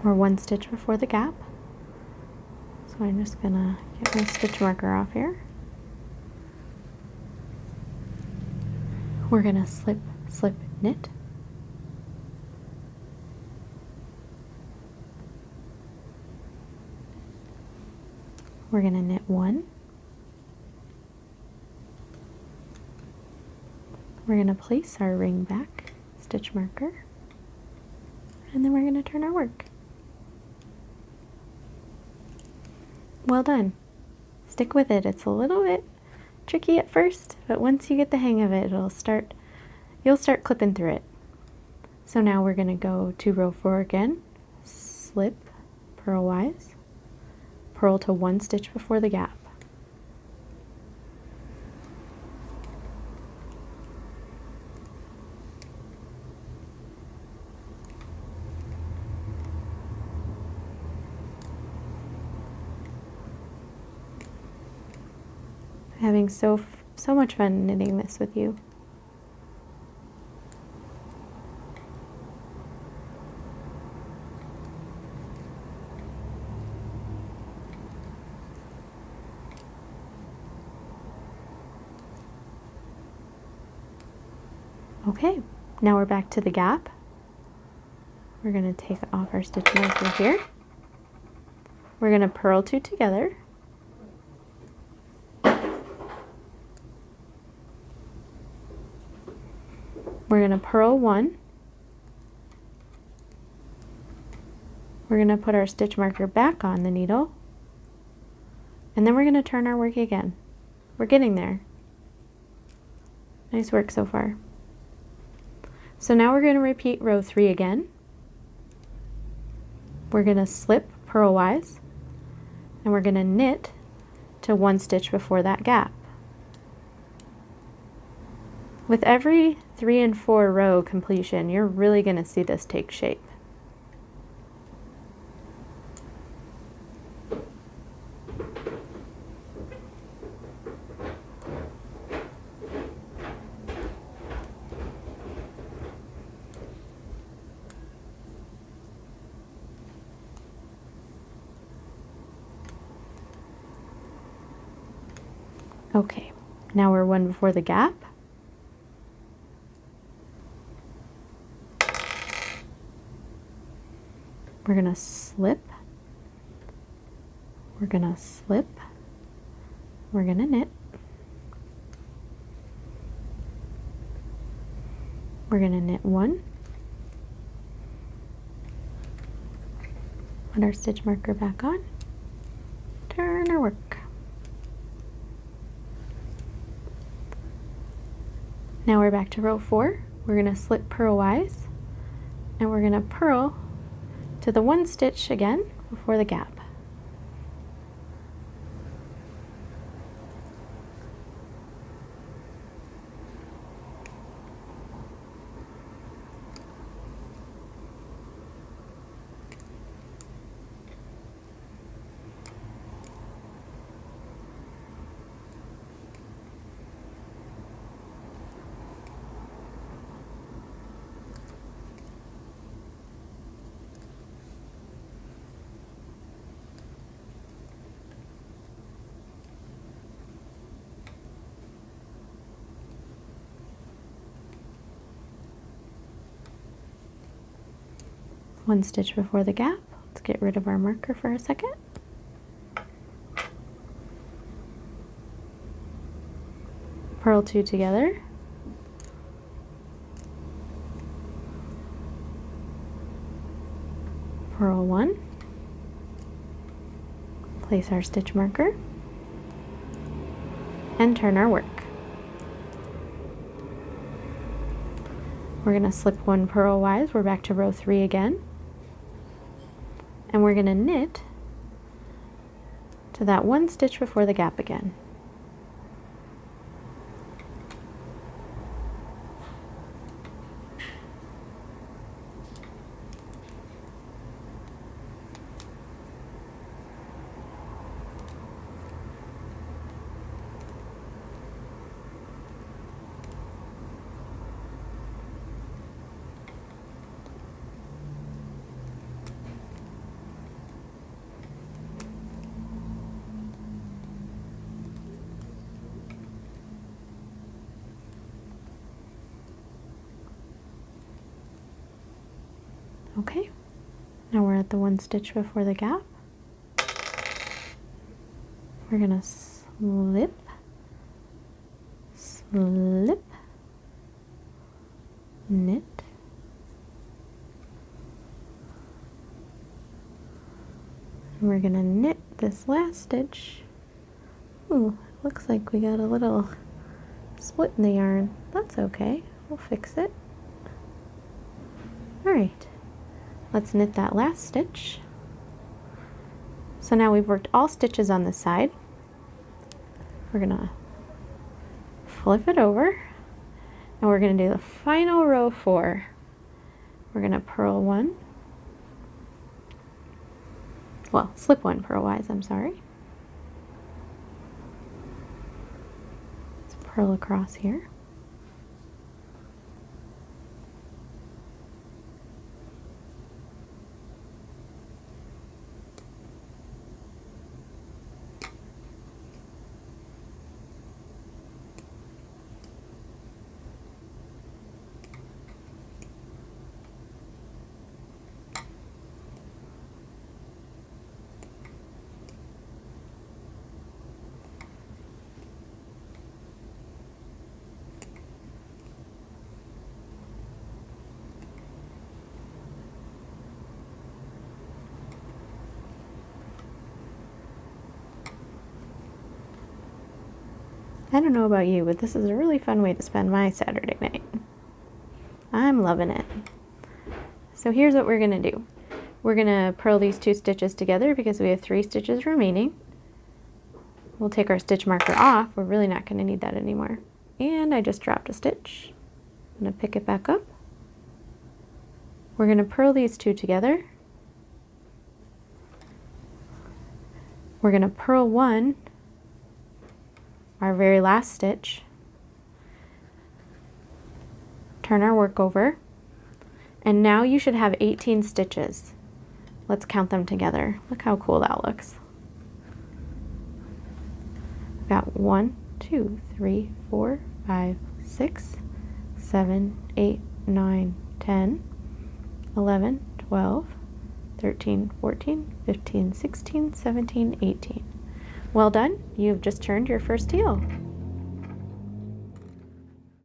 or 1 stitch before the gap. So I'm just gonna get my stitch marker off here. We're gonna slip, slip, knit. We're gonna knit 1. We're gonna place our ring back, stitch marker, and then we're gonna turn our work. Well done. Stick with it. It's a little bit tricky at first, but once you get the hang of it, you'll start clipping through it. So now we're going to go to row 4 again, slip purlwise, purl to 1 stitch before the gap. Having so much fun knitting this with you. Okay, now we're back to the gap. We're going to take off our stitch marker here. We're going to purl 2 together. We're going to purl 1. We're going to put our stitch marker back on the needle. And then we're going to turn our work again. We're getting there. Nice work so far. So now we're going to repeat row 3 again. We're going to slip purlwise, and we're going to knit to 1 stitch before that gap. With every 3 and 4 row completion, you're really going to see this take shape. Okay, now we're 1 before the gap. We're going to slip, we're going to slip, we're going to knit, we're going to knit 1, put our stitch marker back on, turn our work. Now we're back to row 4. We're going to slip purlwise, and we're going to purl to the 1 stitch again before the gap. One stitch before the gap. Let's get rid of our marker for a second. Purl 2 together. Purl 1. Place our stitch marker and turn our work. We're going to slip 1 purlwise. We're back to row 3 again. And we're going to knit to that 1 stitch before the gap again. Okay, now we're at the 1 stitch before the gap. We're gonna slip, slip, knit, and we're gonna knit this last stitch. Ooh, looks like we got a little split in the yarn. That's okay, we'll fix it. All right, let's knit that last stitch. So now we've worked all stitches on this side. We're gonna flip it over, and we're gonna do the final row 4. We're gonna purl 1, well, slip 1 purlwise, I'm sorry. Let's purl across here. I don't know about you, but this is a really fun way to spend my Saturday night. I'm loving it. So here's what we're gonna do. We're gonna purl these 2 stitches together because we have 3 stitches remaining. We'll take our stitch marker off. We're really not gonna need that anymore. And I just dropped a stitch. I'm gonna pick it back up. We're gonna purl these 2 together. We're gonna purl 1, our very last stitch, turn our work over, and now you should have 18 stitches. Let's count them together. Look how cool that looks. We've got 1, 2, 3, 4, 5, 6, 7, 8, 9, 10, 11, 12, 13, 14, 15, 16, 17, 18. Well done, you've just turned your first heel.